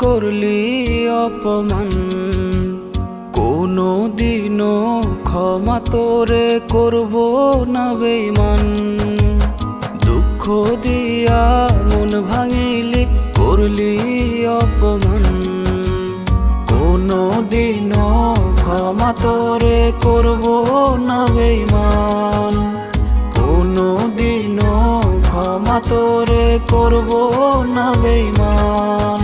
করলি অপমান, কোনো দিনও ক্ষমা তোরে করব না বেঈমান। দুঃখ দিয়া মন ভাঙিলি করলি অপমান, কোনো দিনও ক্ষমা তোরে করব না বেঈমান। কোনো দিনও ক্ষমা তোরে করব না বেঈমান।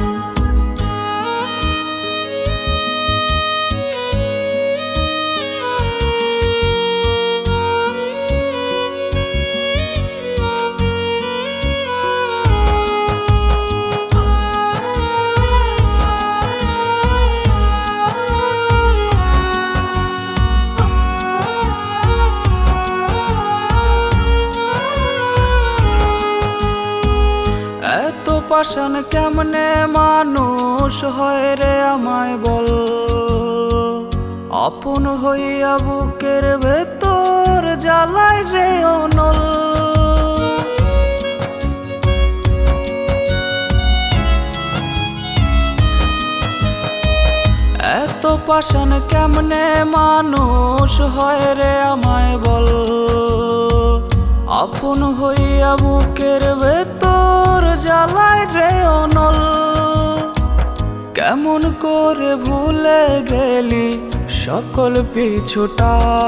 এত পাষাণ কেমনে মানুষ হয় রে আমায় বল, আপন হইয়া বুকের ভেতর জ্বালায় রে অনল। এত পাষাণ কেমনে মানুষ হয় রে আমায় বল, আপন হইয়া বুকের ভেতর জ্বালায় রে অনল। কেমন করে ভুলে গেলি সকল পিছুটান,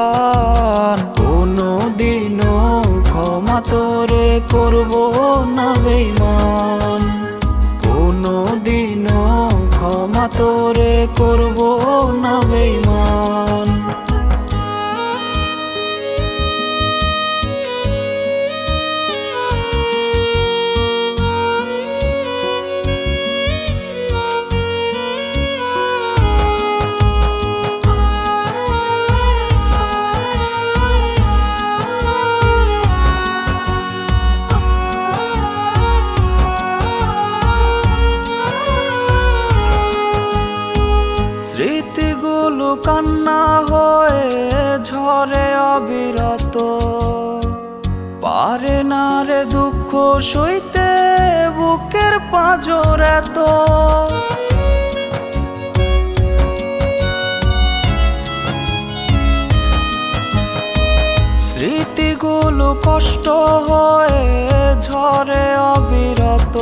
কোনো দিনও ক্ষমা তোরে করব না বেঈমান। কোনো দিনও ক্ষমা তোরে করব না বেঈমান। স্মৃতিগুলো কান্না হয়ে ঝরে অবিরত, পারে না রে দুঃখ সইতে বুকের পাঁজর এত। স্মৃতিগুলো কষ্ট হয়ে ঝরে অবিরত,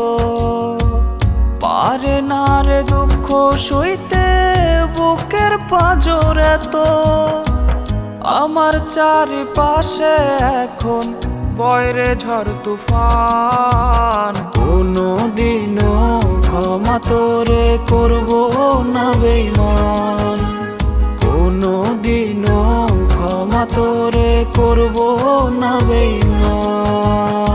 পারে না রে দুঃখ সইতে বুকের পাঁজর এত। আমার চারিপাশে এখন বয়রে ঝড় তুফান, কোনো দিনও ক্ষমা তোরে করব না বেঈমান। কোনো দিনও ক্ষমা তোরে করব না বেঈমান।